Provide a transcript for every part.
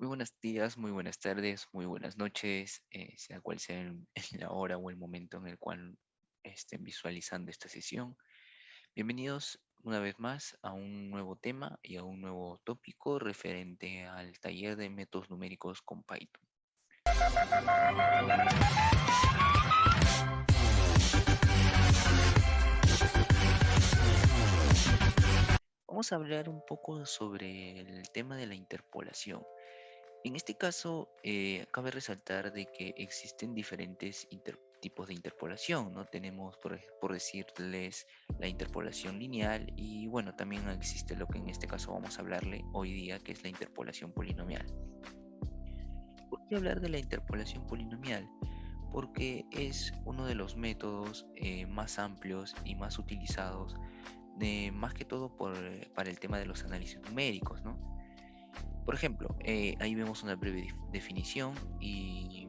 Muy buenos días, muy buenas tardes, muy buenas noches, sea cual sea la hora o el momento en el cual estén visualizando esta sesión. Bienvenidos una vez más a un nuevo tema y a un nuevo tópico referente al taller de métodos numéricos con Python. Vamos a hablar un poco sobre el tema de la interpolación. En este caso, cabe resaltar de que existen diferentes tipos de interpolación, ¿no? Tenemos, por decirles, la interpolación lineal y, bueno, también existe lo que en este caso vamos a hablarle hoy día, que es la interpolación polinomial. ¿Por qué hablar de la interpolación polinomial? Porque es uno de los métodos más amplios y más utilizados, más que todo para el tema de los análisis numéricos, ¿no? Por ejemplo, ahí vemos una breve definición y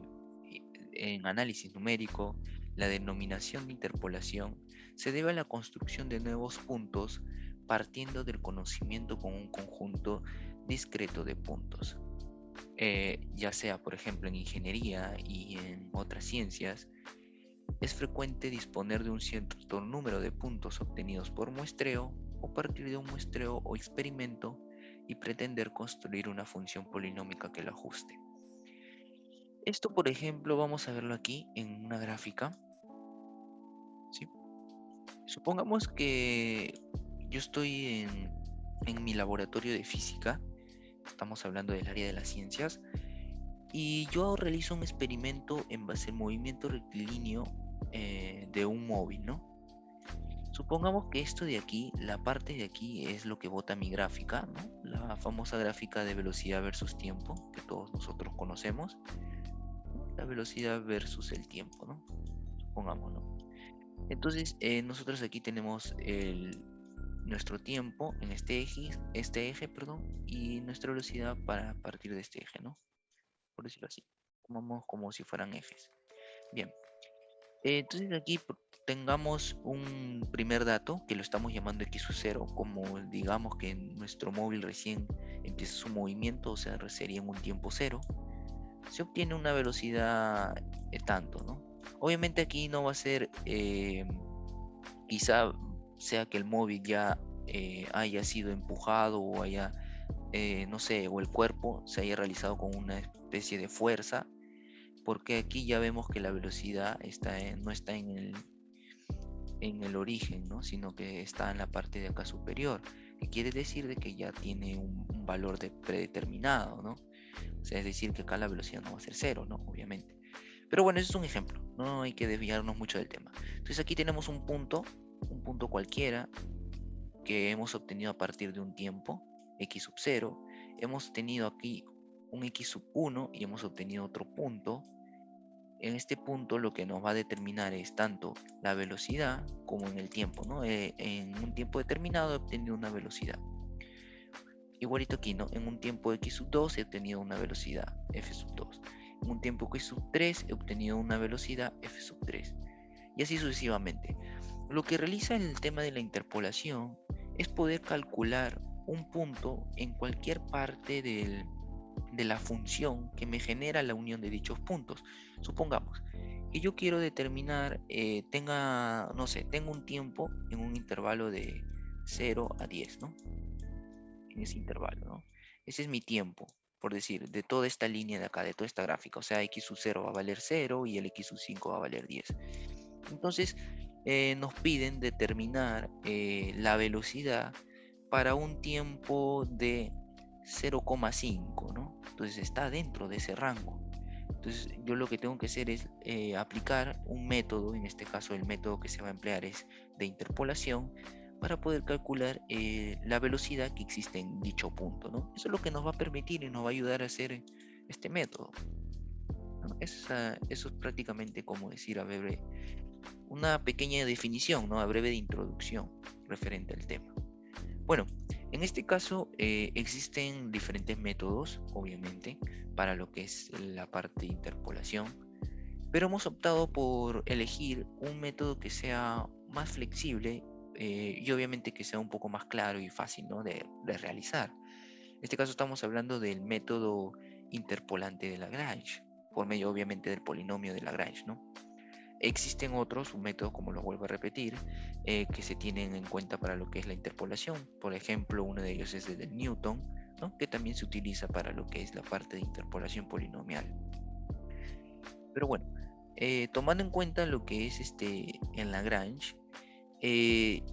en análisis numérico, la denominación de interpolación se debe a la construcción de nuevos puntos partiendo del conocimiento con un conjunto discreto de puntos. Ya sea, por ejemplo, en ingeniería y en otras ciencias, es frecuente disponer de un cierto número de puntos obtenidos por muestreo o partir de un muestreo o experimento y pretender construir una función polinómica que lo ajuste. Esto, por ejemplo, vamos a verlo aquí en una gráfica, ¿sí? Supongamos que yo estoy en mi laboratorio de física, estamos hablando del área de las ciencias, y yo realizo un experimento en base al movimiento rectilíneo de un móvil, ¿no? Supongamos que esto de aquí, la parte de aquí es lo que bota mi gráfica, ¿no? La famosa gráfica de velocidad versus tiempo que todos nosotros conocemos, ¿no? La velocidad versus el tiempo, ¿no? Supongamos, ¿no? Entonces, nosotros aquí tenemos nuestro tiempo en este eje, perdón, y nuestra velocidad para partir de este eje, ¿no? Por decirlo así. Tomamos como si fueran ejes. Bien. Entonces aquí tengamos un primer dato que lo estamos llamando x sub 0, como digamos que nuestro móvil recién empieza su movimiento, o sea, sería en un tiempo cero, se obtiene una velocidad tanto, ¿no? Obviamente aquí no va a ser, quizá sea que el móvil ya haya sido empujado o haya, no sé, o el cuerpo se haya realizado con una especie de fuerza, porque aquí ya vemos que la velocidad no está en el origen, ¿no? Sino que está en la parte de acá superior, que quiere decir de que ya tiene un valor predeterminado, ¿no? O sea, es decir, que acá la velocidad no va a ser cero, ¿no? Obviamente. Pero bueno, eso es un ejemplo, no hay que desviarnos mucho del tema. Entonces aquí tenemos un punto cualquiera que hemos obtenido a partir de un tiempo, x sub 0. Hemos tenido aquí un x sub 1 y hemos obtenido otro punto. En este punto lo que nos va a determinar es tanto la velocidad como en el tiempo, ¿no? En un tiempo determinado he obtenido una velocidad. Igualito aquí, ¿no? En un tiempo x sub 2 he obtenido una velocidad f sub 2. En un tiempo x sub 3 he obtenido una velocidad f sub 3. Y así sucesivamente. Lo que realiza el tema de la interpolación es poder calcular un punto en cualquier parte de la función que me genera la unión de dichos puntos. Supongamos que yo quiero determinar, no sé, tengo un tiempo en un intervalo de 0 a 10, ¿no? En ese intervalo, ¿no? Ese es mi tiempo, por decir, de toda esta línea de acá, de toda esta gráfica. O sea, x sub 0 va a valer 0 y el x sub 5 va a valer 10. Entonces, nos piden determinar la velocidad para un tiempo de 0,5, ¿no? Entonces está dentro de ese rango. Entonces yo lo que tengo que hacer es aplicar un método, en este caso el método que se va a emplear es de interpolación, para poder calcular la velocidad que existe en dicho punto, ¿no? Eso es lo que nos va a permitir y nos va a ayudar a hacer este método, ¿no? Eso es prácticamente como decir a breve, una pequeña definición, ¿no? A breve de introducción referente al tema. Bueno, en este caso existen diferentes métodos, obviamente, para lo que es la parte de interpolación, pero hemos optado por elegir un método que sea más flexible y obviamente que sea un poco más claro y fácil, ¿no? de realizar. En este caso estamos hablando del método interpolante de Lagrange, por medio obviamente del polinomio de Lagrange, ¿no? Existen otros métodos, como lo vuelvo a repetir, que se tienen en cuenta para lo que es la interpolación. Por ejemplo, uno de ellos es el de Newton, ¿no? Que también se utiliza para lo que es la parte de interpolación polinomial. Pero bueno, tomando en cuenta lo que es en Lagrange,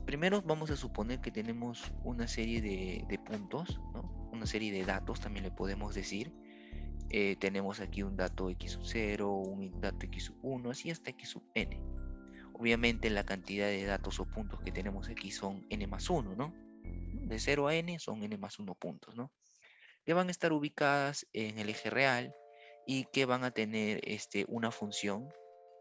primero vamos a suponer que tenemos una serie de puntos, ¿no? Una serie de datos, también le podemos decir. Tenemos aquí un dato x sub 0, un dato x sub 1, así hasta x sub n. Obviamente la cantidad de datos o puntos que tenemos aquí son n más 1, ¿no? De 0 a n son n más 1 puntos, ¿no? Que van a estar ubicadas en el eje real y que van a tener una función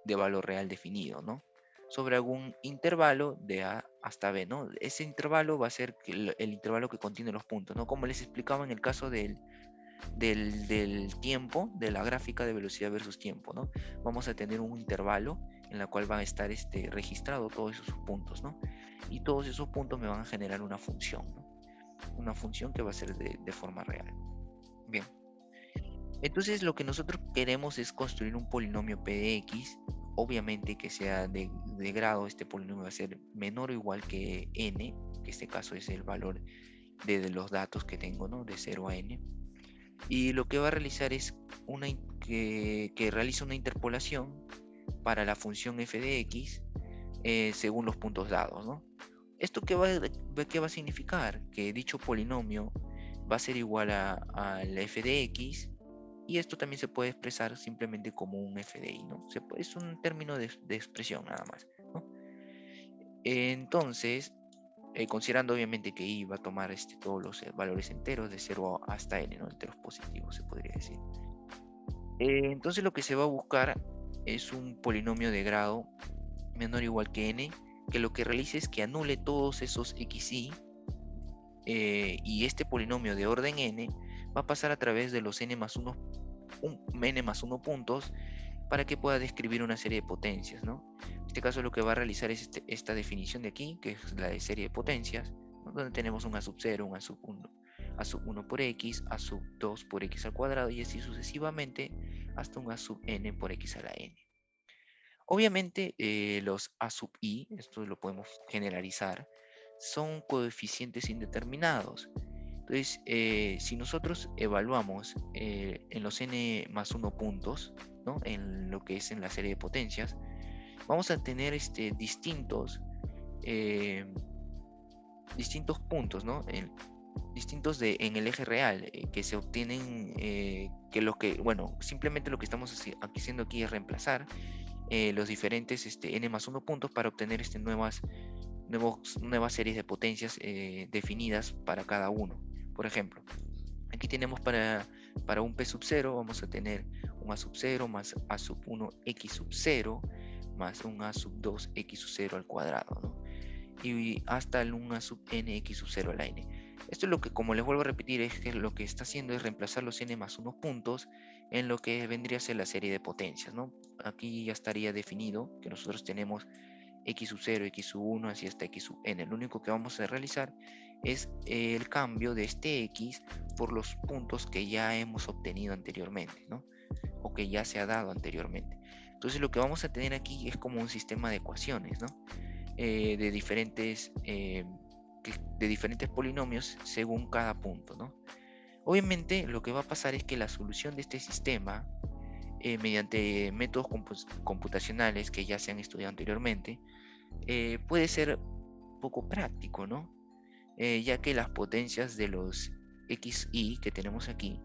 de valor real definido, ¿no? Sobre algún intervalo de A hasta B, ¿no? Ese intervalo va a ser el intervalo que contiene los puntos, ¿no? Como les explicaba en el caso del tiempo, de la gráfica de velocidad versus tiempo, ¿no? Vamos a tener un intervalo en la cual van a estar registrados todos esos puntos, ¿no? Y todos esos puntos me van a generar una función, ¿no? Una función que va a ser de forma real. Bien. Entonces lo que nosotros queremos es construir un polinomio p de x, obviamente que sea de grado, este polinomio va a ser menor o igual que n, que este caso es el valor de los datos que tengo, ¿no? De 0 a n. Y lo que va a realizar es que realiza una interpolación para la función f de x según los puntos dados, ¿no? ¿Esto qué va a significar? Que dicho polinomio va a ser igual al f de x, y esto también se puede expresar simplemente como un f de y, ¿no? Es un término de expresión nada más, ¿no? Entonces, considerando obviamente que y va a tomar todos los valores enteros de 0 hasta n, ¿no? Enteros positivos se podría decir. Entonces lo que se va a buscar es un polinomio de grado menor o igual que n, que lo que realice es que anule todos esos xy, y este polinomio de orden n va a pasar a través de los n más 1 puntos para que pueda describir una serie de potencias, ¿no? En este caso lo que va a realizar es esta definición de aquí, que es la de serie de potencias, ¿no? Donde tenemos un a sub 0, un a sub 1, a sub 1 por x, a sub 2 por x al cuadrado, y así sucesivamente hasta un a sub n por x a la n. Obviamente los a sub i, esto lo podemos generalizar, son coeficientes indeterminados. Entonces, si nosotros evaluamos en los n más 1 puntos, ¿no? En lo que es en la serie de potencias, vamos a tener eh, distintos puntos, ¿no? Distintos en el eje real, que se obtienen, bueno, simplemente lo que estamos haciendo aquí es reemplazar los diferentes n más 1 puntos para obtener nuevas series de potencias definidas para cada uno. Por ejemplo, aquí tenemos para un p sub 0, vamos a tener un a sub 0 más a sub 1 x sub 0 más un a sub 2 x sub 0 al cuadrado, ¿no? Y hasta el 1 a sub n x sub 0 a la n. Esto es lo que, como les vuelvo a repetir, es que lo que está haciendo es reemplazar los n más 1 puntos en lo que vendría a ser la serie de potencias, ¿no? Aquí ya estaría definido que nosotros tenemos x sub 0, x sub 1, así hasta x sub n. Lo único que vamos a realizar es el cambio de este x por los puntos que ya hemos obtenido anteriormente, ¿no? O que ya se ha dado anteriormente. Entonces lo que vamos a tener aquí es como un sistema de ecuaciones, ¿no? De diferentes polinomios según cada punto, ¿no? Obviamente lo que va a pasar es que la solución de este sistema, mediante métodos computacionales que ya se han estudiado anteriormente, puede ser poco práctico, ¿no? Ya que las potencias de los xy que tenemos aquí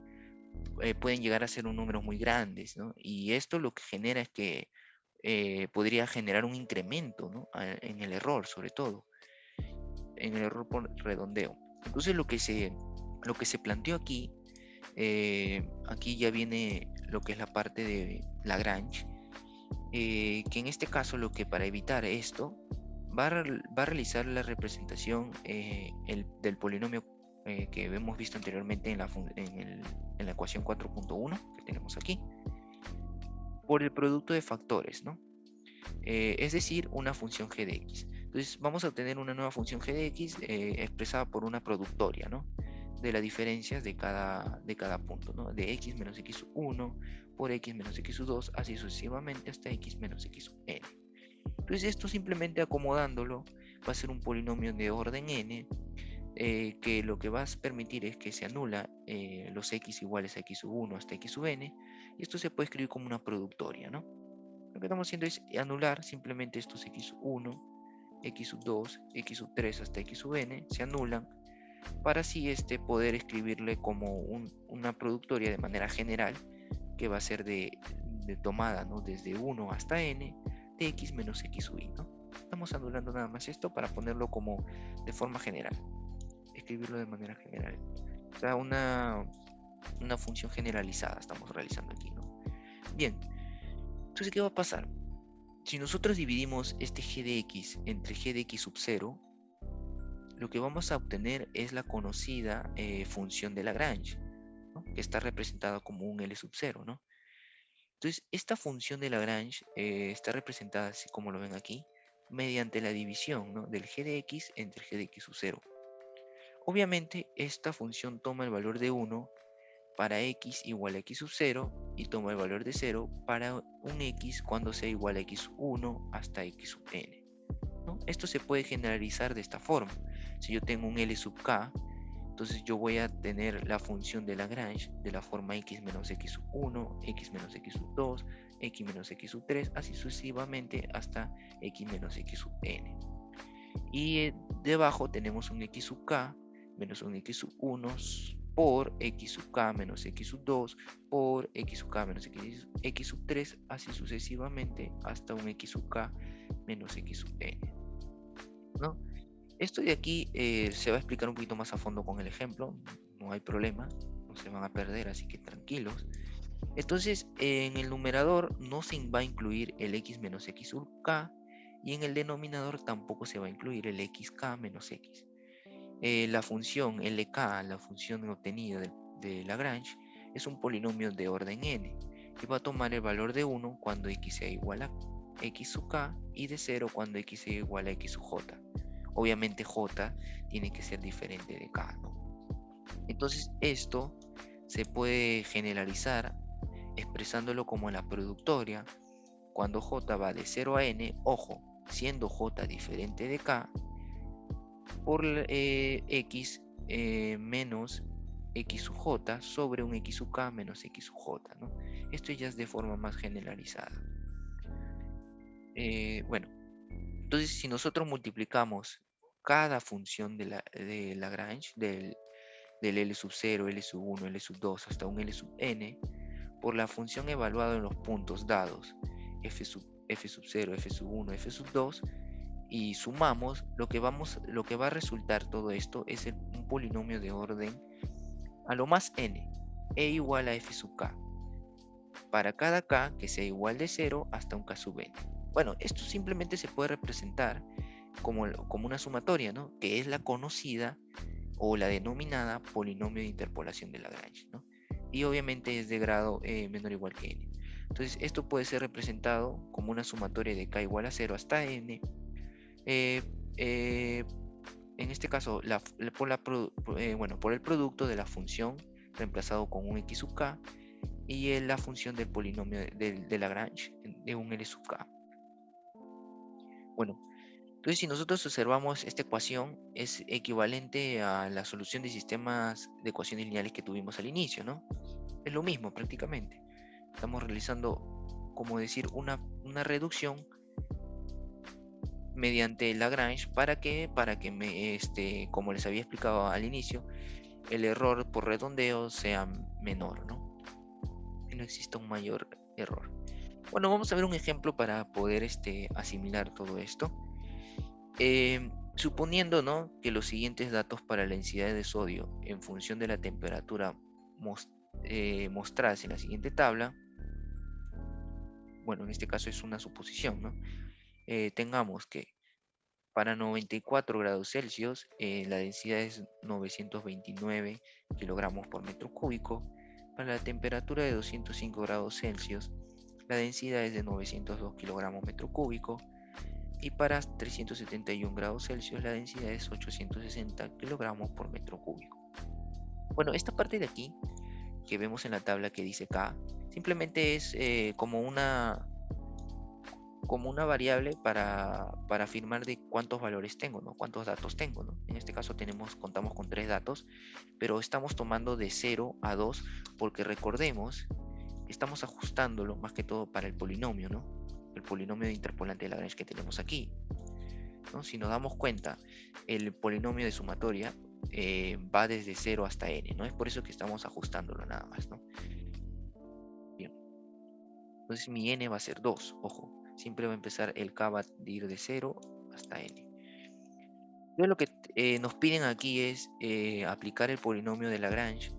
pueden llegar a ser un número muy grandes, ¿no? Y esto lo que genera es que podría generar un incremento, ¿no? En el error, sobre todo, en el error por redondeo. Entonces lo que se planteó aquí, aquí ya viene lo que es la parte de Lagrange, que en este caso lo que para evitar esto va a realizar la representación del polinomio que hemos visto anteriormente en la ecuación 4.1 que tenemos aquí, por el producto de factores, ¿no? Es decir, una función g de x. Entonces vamos a obtener una nueva función g de x expresada por una productoria, ¿no? de las diferencias de cada punto, ¿no? De x menos x1 por x menos x2, así sucesivamente hasta x menos xn. Entonces esto simplemente acomodándolo va a ser un polinomio de orden n, que lo que va a permitir es que se anula los x iguales a x sub 1 hasta x sub n, y esto se puede escribir como una productoria, ¿no? Lo que estamos haciendo es anular simplemente estos x sub 1, x sub 2, x sub 3 hasta x sub n, se anulan, para así poder escribirle como una productoria de manera general, que va a ser de tomada, ¿no? Desde 1 hasta n, de x menos x sub i, ¿no? Estamos anulando nada más esto para ponerlo como de forma general, escribirlo de manera general. O sea, una función generalizada estamos realizando aquí, ¿no? Bien, entonces, ¿qué va a pasar? Si nosotros dividimos este g de x entre g de x sub 0, lo que vamos a obtener es la conocida función de Lagrange, ¿no? Que está representada como un L sub 0, ¿no? Entonces, esta función de Lagrange está representada, así como lo ven aquí, mediante la división, ¿no? Del g de x entre g de x sub 0. Obviamente, esta función toma el valor de 1 para x igual a x sub 0 y toma el valor de 0 para un x cuando sea igual a x sub 1 hasta x sub n, ¿no? Esto se puede generalizar de esta forma. Si yo tengo un L sub k, entonces yo voy a tener la función de Lagrange de la forma x menos x sub 1, x menos x sub 2, x menos x sub 3, así sucesivamente hasta x menos x sub n. Y debajo tenemos un x sub k menos un x sub 1 por x sub k menos x sub 2 por x sub k menos x sub 3, así sucesivamente hasta un x sub k menos x sub n, ¿no? Esto de aquí se va a explicar un poquito más a fondo con el ejemplo, no hay problema, no se van a perder, así que tranquilos. Entonces, en el numerador no se va a incluir el x menos x sub k, y en el denominador tampoco se va a incluir el xk menos x. La función LK, la función obtenida de Lagrange, es un polinomio de orden n, y va a tomar el valor de 1 cuando x sea igual a x sub k y de 0 cuando x sea igual a x sub j. Obviamente j tiene que ser diferente de k, ¿no? Entonces esto se puede generalizar expresándolo como la productoria cuando j va de 0 a n, ojo, siendo j diferente de k, por x menos x sub j sobre un x sub k menos x sub j, ¿no? Esto ya es de forma más generalizada. Bueno, entonces si nosotros multiplicamos cada función de Lagrange, del L sub 0, L sub 1, L sub 2 hasta un L sub n, por la función evaluada en los puntos dados, f sub 0, f sub 1, f sub 2, y sumamos, lo que va a resultar todo esto es un polinomio de orden a lo más n, e igual a f sub k, para cada k que sea igual de 0 hasta un k sub n. Bueno, esto simplemente se puede representar como una sumatoria, ¿no? Que es la conocida o la denominada polinomio de interpolación de Lagrange, ¿no? Y obviamente es de grado menor o igual que n. Entonces esto puede ser representado como una sumatoria de k igual a 0 hasta n. En este caso, por el producto de la función reemplazado con un x sub k y la función del polinomio de Lagrange de un L sub k. Bueno, entonces si nosotros observamos esta ecuación es equivalente a la solución de sistemas de ecuaciones lineales que tuvimos al inicio, ¿no? Es lo mismo prácticamente. Estamos realizando, como decir, una reducción mediante Lagrange para que como les había explicado al inicio, el error por redondeo sea menor, ¿no? Que no exista un mayor error. Bueno, vamos a ver un ejemplo para poder asimilar todo esto. Suponiendo, ¿no?, que los siguientes datos para la densidad de sodio en función de la temperatura mostradas en la siguiente tabla, bueno, en este caso es una suposición, ¿no? Tengamos que para 94 grados Celsius la densidad es 929 kilogramos por metro cúbico. Para la temperatura de 205 grados Celsius la densidad es de 902 kilogramos metro cúbico. Y para 371 grados Celsius la densidad es 860 kilogramos por metro cúbico. Bueno, esta parte de aquí que vemos en la tabla que dice K, simplemente es como una variable para afirmar de cuántos valores tengo, ¿no? Cuántos datos tengo, ¿no? En este caso contamos con 3 datos, pero estamos tomando de 0 a 2 porque recordemos, estamos ajustándolo más que todo para el polinomio, ¿no? El polinomio de interpolante de Lagrange que tenemos aquí, ¿no? Si nos damos cuenta, el polinomio de sumatoria va desde 0 hasta n, ¿no? Es por eso que estamos ajustándolo nada más, ¿no? Bien, entonces mi n va a ser 2, ojo, siempre va a empezar, el k va a ir de 0 hasta n. Entonces lo que nos piden aquí es aplicar el polinomio de Lagrange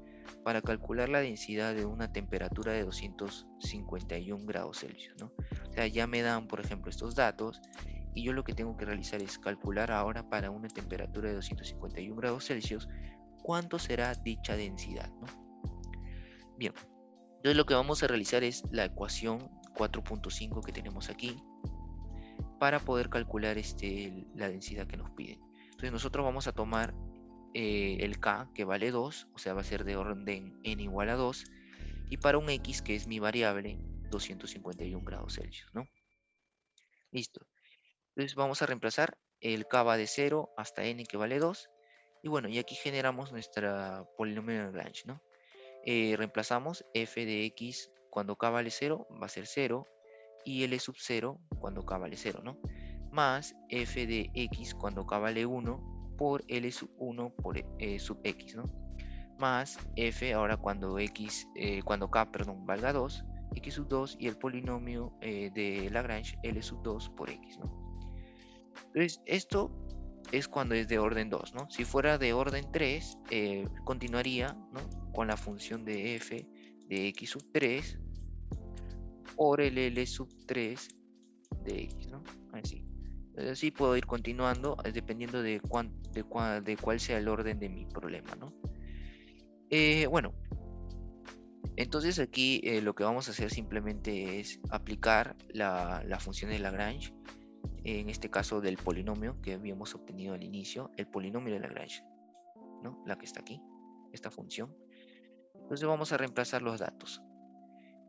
para calcular la densidad de una temperatura de 251 grados Celsius, ¿no? O sea, ya me dan, por ejemplo, estos datos y yo lo que tengo que realizar es calcular ahora para una temperatura de 251 grados Celsius cuánto será dicha densidad, ¿no? Bien, entonces lo que vamos a realizar es la ecuación 4.5 que tenemos aquí para poder calcular la densidad que nos piden. Entonces nosotros vamos a tomar el K que vale 2, o sea va a ser de orden n igual a 2, y para un X que es mi variable, 251 grados Celsius, ¿no? Listo. Entonces vamos a reemplazar, el K va de 0 hasta n que vale 2, y bueno, y aquí generamos nuestra polinomio de Lagrange, ¿no? Reemplazamos f de x cuando k vale 0 va a ser 0, y L sub 0 cuando k vale 0, ¿no? Más f de x cuando k vale 1 por L sub 1 por sub x, ¿no? Más f ahora cuando k, perdón, valga 2, x sub 2 y el polinomio de Lagrange L sub 2 por x, ¿no? Entonces, esto es cuando es de orden 2, ¿no? Si fuera de orden 3, continuaría, ¿no? Con la función de f de x sub 3 por el L sub 3 de x, ¿no? Así. Así puedo ir continuando dependiendo de cuál sea el orden de mi problema, ¿no? Bueno, entonces aquí lo que vamos a hacer simplemente es aplicar la función de Lagrange, en este caso del polinomio que habíamos obtenido al inicio, el polinomio de Lagrange, ¿no? La que está aquí, esta función. Entonces vamos a reemplazar los datos.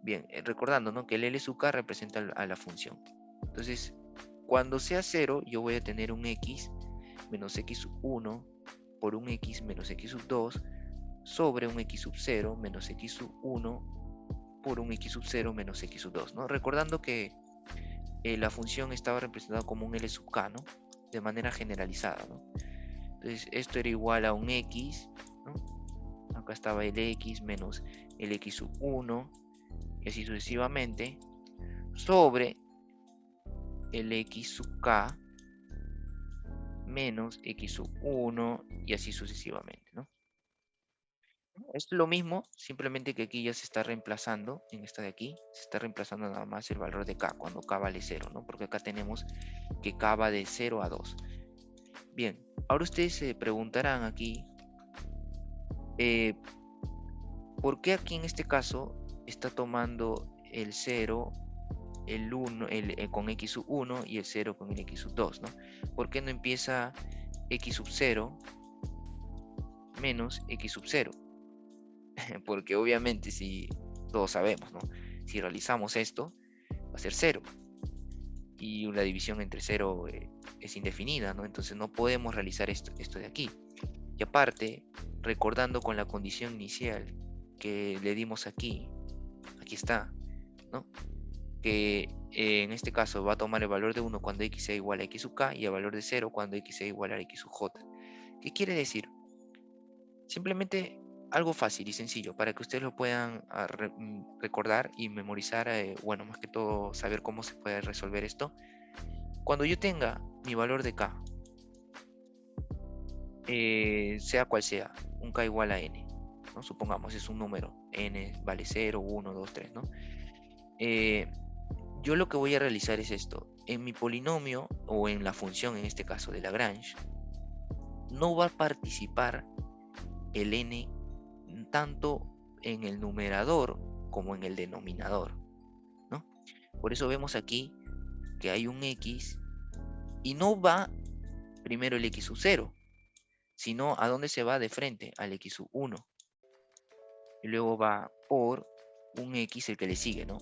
Bien, recordando, ¿no? Que el L sub k representa a la función. Entonces, cuando sea 0, yo voy a tener un x menos x sub 1 por un x menos x sub 2 sobre un x sub 0 menos x sub 1 por un x sub 0 menos x sub 2, ¿no? Recordando que la función estaba representada como un L sub k, ¿no? De manera generalizada, ¿no? Entonces, esto era igual a un x, ¿no? Acá estaba el x menos el x sub 1 y así sucesivamente sobre el x sub k menos x sub 1 y así sucesivamente, ¿no? Es lo mismo, simplemente que aquí ya se está reemplazando, en esta de aquí, se está reemplazando nada más el valor de k cuando k vale 0, ¿no? Porque acá tenemos que k va de 0 a 2. Bien, ahora ustedes se preguntarán aquí, eh, ¿por qué aquí en este caso está tomando el 0, el 1 con x sub 1 y el 0 con el x sub 2, ¿no? ¿Por qué no empieza x sub 0 menos x sub 0? Porque obviamente si todos sabemos, ¿no? Si realizamos esto, va a ser 0. Y una división entre 0 es indefinida, ¿no? Entonces no podemos realizar esto de aquí. Y aparte, recordando con la condición inicial que le dimos aquí está, ¿no? Que en este caso va a tomar el valor de 1 cuando x sea igual a x sub k y el valor de 0 cuando x sea igual a x sub j. ¿Qué quiere decir? Simplemente algo fácil y sencillo para que ustedes lo puedan recordar y memorizar, bueno, más que todo saber cómo se puede resolver esto. Cuando yo tenga mi valor de k, sea cual sea, un k igual a n, ¿no? Supongamos es un número, n vale 0, 1, 2, 3, ¿no? Yo lo que voy a realizar es esto. En mi polinomio, o en la función en este caso de Lagrange, no va a participar el n tanto en el numerador como en el denominador, ¿no? Por eso vemos aquí que hay un x y no va primero el x sub 0, sino a dónde se va de frente, al x sub 1. y luego va por un x el que le sigue, ¿no?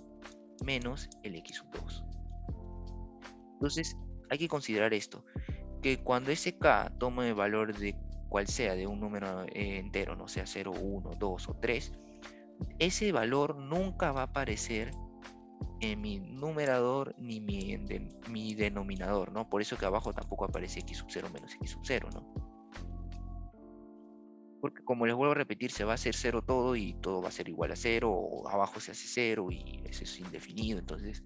Menos el x sub 2. Entonces, hay que considerar esto, que cuando ese k toma el valor de cual sea, de un número entero, no sea 0, 1, 2 o 3, ese valor nunca va a aparecer en mi numerador ni mi denominador, ¿no? Por eso que abajo tampoco aparece x sub 0 menos x sub 0, ¿no? Porque como les vuelvo a repetir, se va a hacer 0 todo y todo va a ser igual a 0, o abajo se hace 0 y eso es indefinido, entonces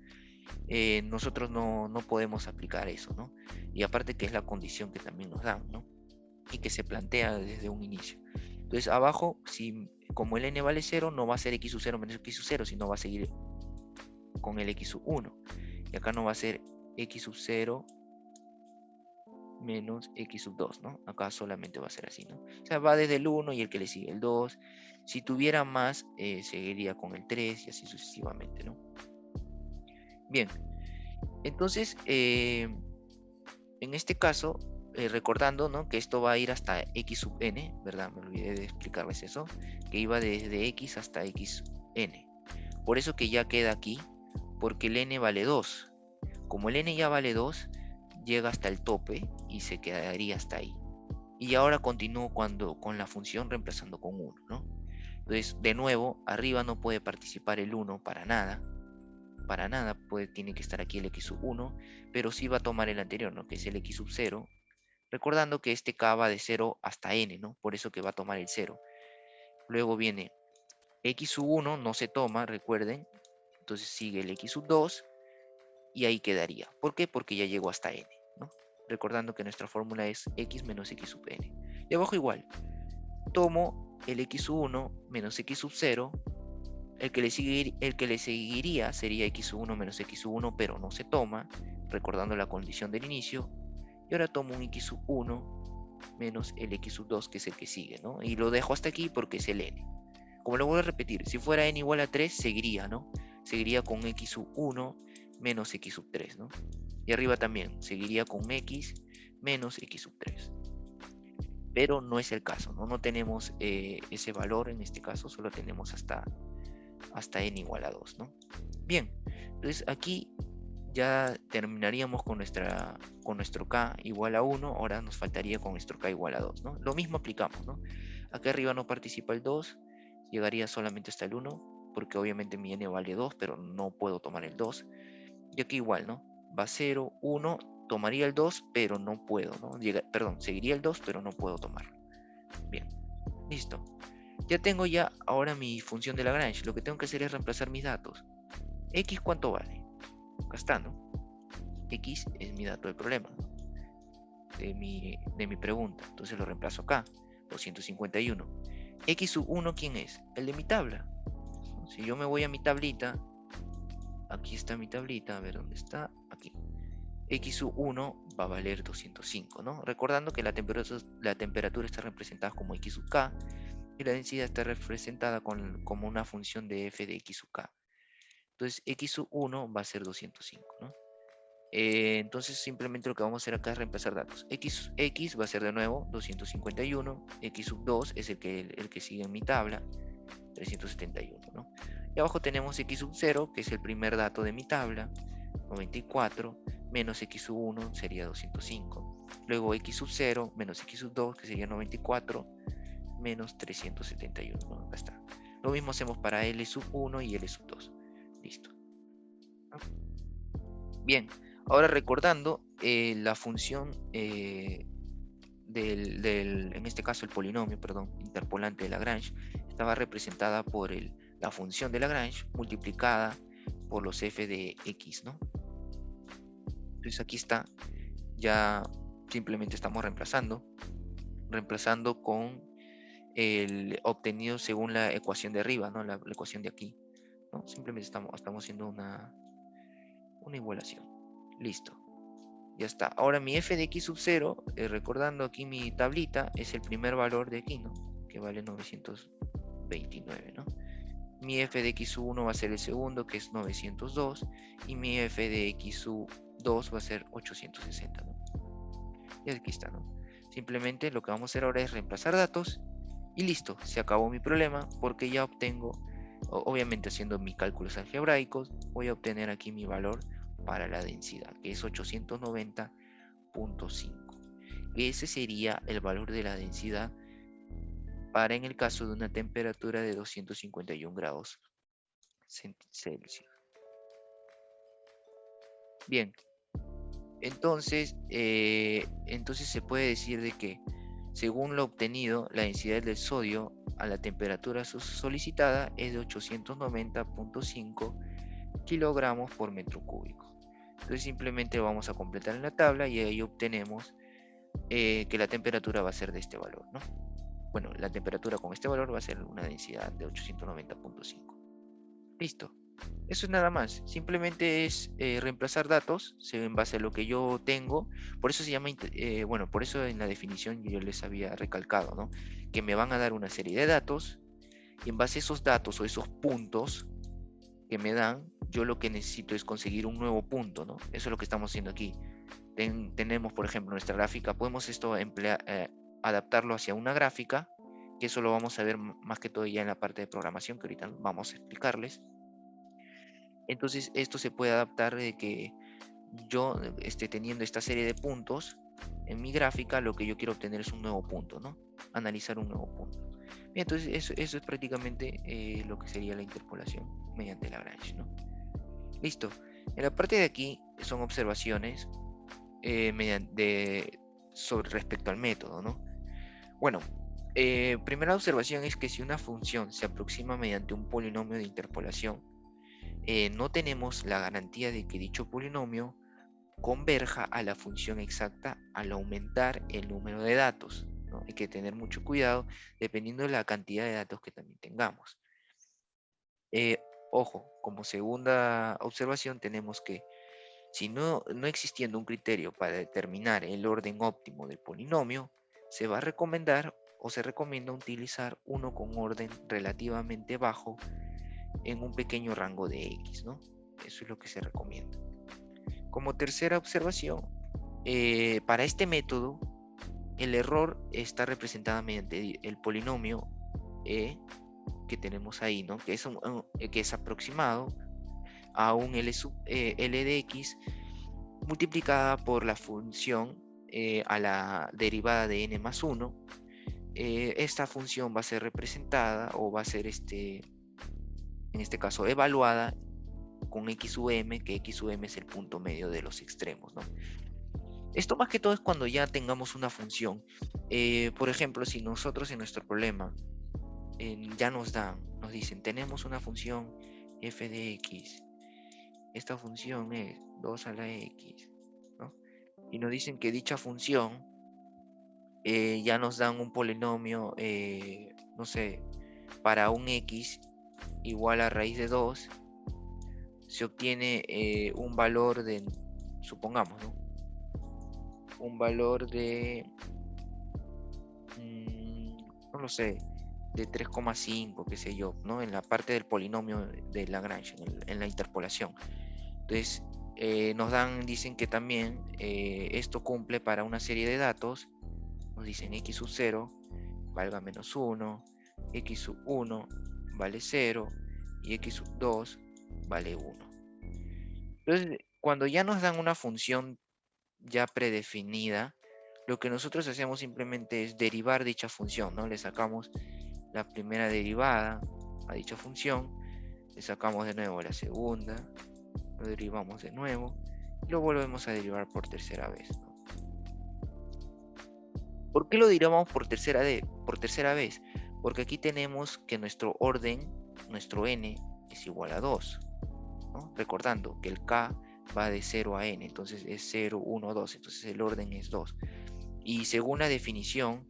nosotros no podemos aplicar eso, ¿no? Y aparte que es la condición que también nos dan, ¿no? Y que se plantea desde un inicio. Entonces abajo, si como el n vale 0, no va a ser x sub 0 menos x sub 0, sino va a seguir con el x sub 1. Y acá no va a ser x sub 0 menos x sub 2, ¿no? Acá solamente va a ser así, ¿no? O sea, va desde el 1 y el que le sigue el 2. Si tuviera más, seguiría con el 3 y así sucesivamente, ¿no? Bien, entonces, en este caso, recordando, ¿no?, que esto va a ir hasta x sub n, ¿verdad? Me olvidé de explicarles eso, que iba desde x hasta x n. Por eso que ya queda aquí, porque el n vale 2. Como el n ya vale 2, llega hasta el tope y se quedaría hasta ahí. Y ahora continúo con la función reemplazando con 1, ¿no? Entonces, de nuevo, arriba no puede participar el 1 para nada. Para nada tiene que estar aquí el x sub 1, pero sí va a tomar el anterior, ¿no?, que es el x sub 0. Recordando que este k va de 0 hasta n, ¿no? Por eso que va a tomar el 0. Luego viene x sub 1, no se toma, recuerden. Entonces sigue el x sub 2 y ahí quedaría. ¿Por qué? Porque ya llegó hasta n, ¿no? Recordando que nuestra fórmula es x menos x sub n. Y abajo igual. Tomo el x sub 1 menos x sub 0. El que le seguiría sería x sub 1 menos x sub 1, pero no se toma, recordando la condición del inicio. Y ahora tomo un x sub 1 menos el x sub 2, que es el que sigue, ¿no? Y lo dejo hasta aquí porque es el n. Como lo voy a repetir, si fuera n igual a 3, seguiría, ¿no? Seguiría con x sub 1 menos x sub 3, ¿no? Y arriba también, seguiría con x menos x sub 3. Pero no es el caso, ¿no? No tenemos ese valor en este caso, solo tenemos hasta n igual a 2, ¿no? Bien, entonces aquí ya terminaríamos con nuestro k igual a 1, ahora nos faltaría con nuestro k igual a 2, ¿no? Lo mismo aplicamos, ¿no? Acá arriba no participa el 2, llegaría solamente hasta el 1, porque obviamente mi n vale 2, pero no puedo tomar el 2. Y aquí igual, ¿no? Va 0, 1, tomaría el 2, pero no puedo, ¿no? Perdón, seguiría el 2, pero no puedo tomarlo. Bien, listo. Ya tengo ahora mi función de Lagrange. Lo que tengo que hacer es reemplazar mis datos. X, ¿cuánto vale? Acá está, ¿no? X es mi dato del problema, ¿no?, de mi pregunta. Entonces lo reemplazo acá, 251. X sub 1, ¿quién es? El de mi tabla. Si yo me voy a mi tablita, aquí está mi tablita, a ver dónde está, aquí. X sub 1 va a valer 205, ¿no? Recordando que la temperatura está representada como X sub K y la densidad está representada como una función de f de X sub K. Entonces X sub 1 va a ser 205, ¿no? Entonces simplemente lo que vamos a hacer acá es reemplazar datos. X va a ser de nuevo 251, X sub 2 es el que sigue en mi tabla, 371, ¿no? Y abajo tenemos X sub 0, que es el primer dato de mi tabla, 94, menos X sub 1 sería 205. Luego X sub 0 menos X sub 2, que sería 94, menos 371, ¿no? Acá está. Lo mismo hacemos para L sub 1 y L sub 2. Listo. Bien, ahora recordando la función en este caso el polinomio, perdón, interpolante de Lagrange, estaba representada por la función de Lagrange multiplicada por los f de x, ¿no? Entonces aquí está, ya simplemente estamos reemplazando con el obtenido según la ecuación de arriba, ¿no? La ecuación de aquí, ¿no? Simplemente estamos haciendo una igualación. Listo. Ya está. Ahora mi f de x sub 0, recordando aquí mi tablita, es el primer valor de aquí, ¿no? Que vale 929, ¿no? Mi f de x sub 1 va a ser el segundo, que es 902. Y mi f de x sub 2 va a ser 860, ¿no? Y aquí está, ¿no? Simplemente lo que vamos a hacer ahora es reemplazar datos Y listo, se acabó mi problema porque ya obtengo, obviamente haciendo mis cálculos algebraicos, voy a obtener aquí mi valor para la densidad, que es 890.5. Ese sería el valor de la densidad para en el caso de una temperatura de 251 grados Celsius. Bien, entonces se puede decir de que según lo obtenido, la densidad del sodio a la temperatura solicitada es de 890.5 kilogramos por metro cúbico. Entonces simplemente vamos a completar en la tabla y ahí obtenemos que la temperatura va a ser de este valor, ¿no? Bueno, la temperatura con este valor va a ser una densidad de 890.5. Listo. Eso es nada más. Simplemente es reemplazar datos en base a lo que yo tengo. Por eso se llama, bueno, por eso en la definición yo les había recalcado, ¿no? Que me van a dar una serie de datos y en base a esos datos o esos puntos que me dan, yo lo que necesito es conseguir un nuevo punto, ¿no? Eso es lo que estamos haciendo aquí. Tenemos, por ejemplo, nuestra gráfica. Podemos esto adaptarlo hacia una gráfica, que eso lo vamos a ver más que todo ya en la parte de programación, que ahorita vamos a explicarles. Entonces esto se puede adaptar de que yo esté teniendo esta serie de puntos en mi gráfica, lo que yo quiero obtener es un nuevo punto, ¿no? Analizar un nuevo punto. Bien, entonces eso es prácticamente lo que sería la interpolación mediante Lagrange, ¿no? Listo. En la parte de aquí son observaciones sobre respecto al método, ¿no? Bueno, primera observación es que si una función se aproxima mediante un polinomio de interpolación, no tenemos la garantía de que dicho polinomio converja a la función exacta al aumentar el número de datos, ¿no? Hay que tener mucho cuidado dependiendo de la cantidad de datos que también tengamos. Ojo, como segunda observación tenemos que si no existiendo un criterio para determinar el orden óptimo del polinomio, se va a recomendar o se recomienda utilizar uno con orden relativamente bajo en un pequeño rango de X, ¿no? Eso es lo que se recomienda. Como tercera observación, para este método, el error está representado mediante el polinomio E que tenemos ahí, ¿no? Que es aproximado a un L de X multiplicada por la función a la derivada de n más 1. Esta función va a ser representada o va a ser, en este caso, evaluada con XUM, que XUM es el punto medio de los extremos, ¿no? Esto más que todo es cuando ya tengamos una función. Por ejemplo, si nosotros en nuestro problema ya nos dicen, tenemos una función f de x, esta función es 2 a la x, ¿no? Y nos dicen que dicha función ya nos dan un polinomio, no sé, para un x igual a raíz de 2, se obtiene un valor de, supongamos, ¿no? Un valor de, no lo sé, de 3,5, qué sé yo, ¿no? En la parte del polinomio de Lagrange, en la interpolación. Entonces, dicen que también esto cumple para una serie de datos. Nos dicen x sub 0 valga menos 1, x sub 1 vale 0 y x sub 2 vale 1. Entonces, cuando ya nos dan una función ya predefinida, lo que nosotros hacemos simplemente es derivar dicha función, ¿no? Le sacamos la primera derivada a dicha función, le sacamos de nuevo la segunda, lo derivamos de nuevo y lo volvemos a derivar por tercera vez, ¿no? ¿Por qué lo derivamos por tercera vez? Porque aquí tenemos que nuestro orden, nuestro n, es igual a 2, ¿no? Recordando que el k va de 0 a n, entonces es 0, 1, 2, entonces el orden es 2. Y según la definición,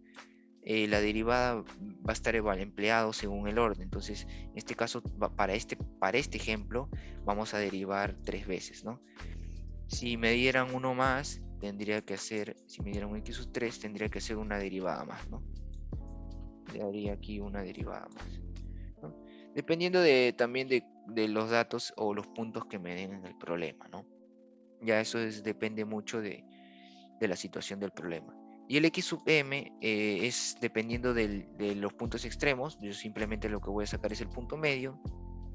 la derivada va a estar empleado según el orden. Entonces, en este caso, para este ejemplo, vamos a derivar 3 veces, ¿no? Si me dieran uno más, tendría que hacer, si me dieran un x sub 3, tendría que hacer una derivada más, ¿no? Le haría aquí una derivada más, ¿no? Dependiendo también de los datos o los puntos que me den en el problema, ¿no? Ya eso depende mucho de la situación del problema. Y el x sub m es dependiendo de los puntos extremos. Yo simplemente lo que voy a sacar es el punto medio,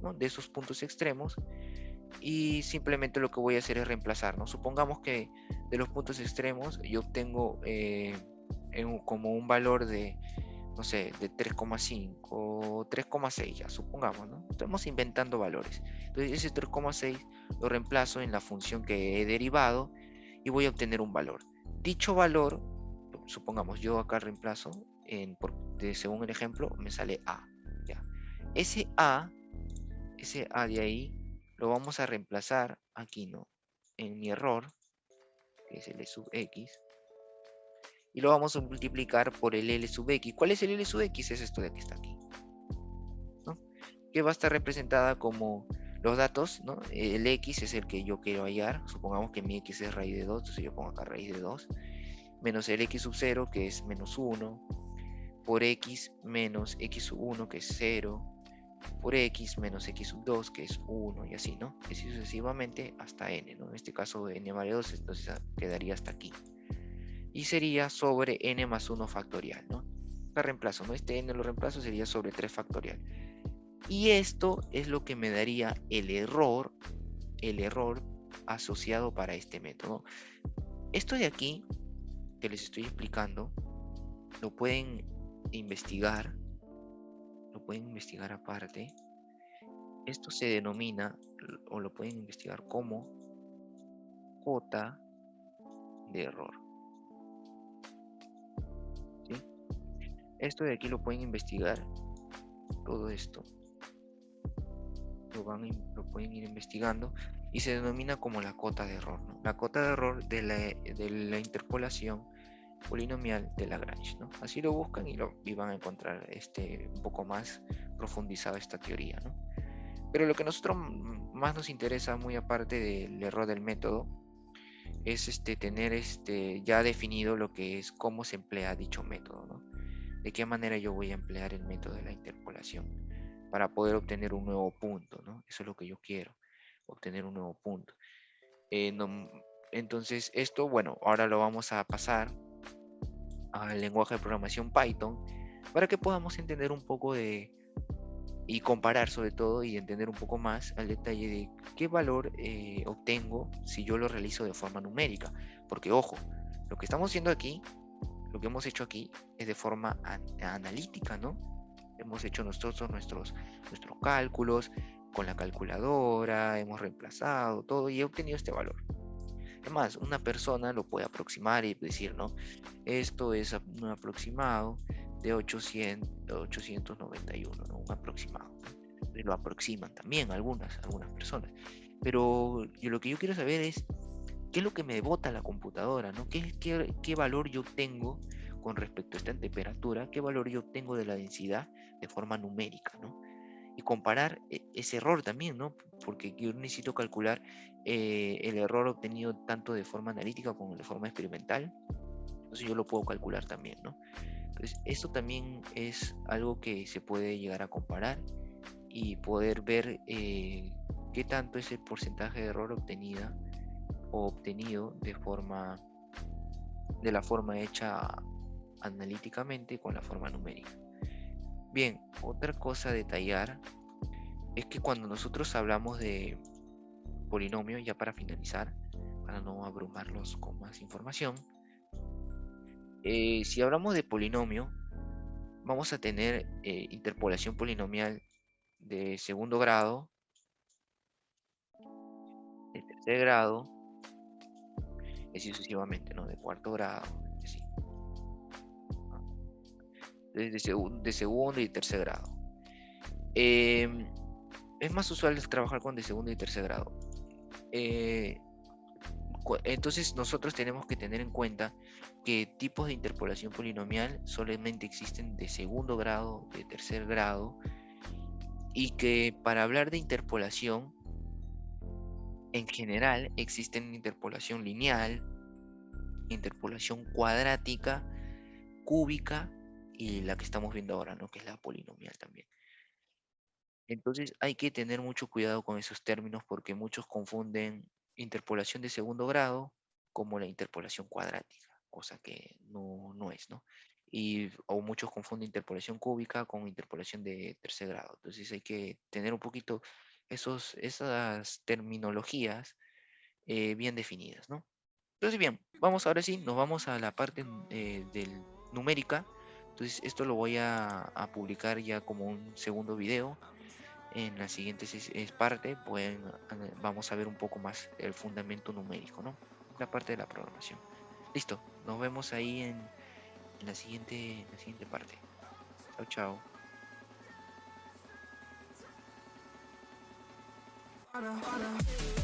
¿no?, de esos puntos extremos, y simplemente lo que voy a hacer es reemplazar, ¿no? Supongamos que de los puntos extremos yo obtengo como un valor de, no sé, de 3,5 o 3,6, ya supongamos, ¿no? Estamos inventando valores. Entonces ese 3,6 lo reemplazo en la función que he derivado y voy a obtener un valor. Dicho valor, supongamos, yo acá reemplazo, según el ejemplo, me sale A. ¿Ya? Ese A, ese A de ahí, lo vamos a reemplazar aquí, ¿no? En mi error, que es L sub X, y lo vamos a multiplicar por el L sub X. ¿Cuál es el L sub X? Es esto de que está aquí, ¿no? Que va a estar representada como los datos, ¿no? El X es el que yo quiero hallar. Supongamos que mi X es raíz de 2, entonces yo pongo acá raíz de 2, menos el X sub 0, que es menos 1, por X menos X sub 1, que es 0, por X menos X sub 2, que es 1, y así, ¿no? Así sucesivamente hasta N, ¿no? En este caso N vale 2, entonces quedaría hasta aquí. Y sería sobre N más 1 factorial, ¿no? La reemplazo, ¿no? Este N lo reemplazo, sería sobre 3 factorial. Y esto es lo que me daría el error asociado para este método. Esto de aquí, que les estoy explicando, lo pueden investigar, aparte. Esto se denomina, o lo pueden investigar como cota de error, ¿sí? Esto de aquí lo pueden investigar, todo esto lo pueden ir investigando, y se denomina como la cota de error, ¿no? La cota de error de la interpolación polinomial de Lagrange, ¿no? Así lo buscan y van a encontrar un poco más profundizado esta teoría, ¿no? Pero lo que a nosotros más nos interesa, muy aparte del error del método, es tener ya definido lo que es cómo se emplea dicho método, ¿no? De qué manera yo voy a emplear el método de la interpolación para poder obtener un nuevo punto, ¿no? Eso es lo que yo quiero, obtener un nuevo punto. Entonces esto, bueno, ahora lo vamos a pasar al lenguaje de programación Python para que podamos entender un poco y comparar sobre todo y entender un poco más al detalle de qué valor obtengo si yo lo realizo de forma numérica. Porque ojo, lo que estamos haciendo aquí, lo que hemos hecho aquí es de forma analítica, ¿no? Hemos hecho nosotros nuestros cálculos con la calculadora, hemos reemplazado todo y he obtenido este valor. Además, una persona lo puede aproximar y decir, ¿no? Esto es un aproximado de 891, ¿no? Un aproximado. Y lo aproximan también algunas personas. Pero lo que yo quiero saber es qué es lo que me bota la computadora, ¿no? ¿Qué valor yo obtengo con respecto a esta temperatura? ¿Qué valor yo obtengo de la densidad de forma numérica, ¿no? Y comparar ese error también, ¿no? Porque yo necesito calcular el error obtenido tanto de forma analítica como de forma experimental. Entonces yo lo puedo calcular también, ¿no? Entonces esto también es algo que se puede llegar a comparar y poder ver qué tanto es el porcentaje de error obtenida o obtenido de la forma hecha analíticamente con la forma numérica. Bien, otra cosa a detallar es que cuando nosotros hablamos de polinomio, ya para finalizar, para no abrumarlos con más información, si hablamos de polinomio, vamos a tener interpolación polinomial de segundo grado, de tercer grado, y así sucesivamente, ¿no? De cuarto grado, y así, ¿no? De segundo y tercer grado. Em, es más usual trabajar con de segundo y tercer grado. Eh, entonces nosotros tenemos que tener en cuenta que tipos de interpolación polinomial solamente existen de segundo grado, de tercer grado, y que para hablar de interpolación, en general existen interpolación lineal, interpolación cuadrática, cúbica y la que estamos viendo ahora, ¿no? Que es la polinomial también. Entonces hay que tener mucho cuidado con esos términos porque muchos confunden interpolación de segundo grado como la interpolación cuadrática. cosa que no es, ¿no? O muchos confunden interpolación cúbica con interpolación de tercer grado. Entonces hay que tener un poquito esas terminologías bien definidas, ¿no? Entonces, bien, vamos ahora sí, nos vamos a la parte del numérica. Entonces, esto lo voy a publicar ya como un segundo video. En la siguiente parte vamos a ver un poco más el fundamento numérico, ¿no? La parte de la programación. Listo, nos vemos ahí en la siguiente parte. Chao, chao.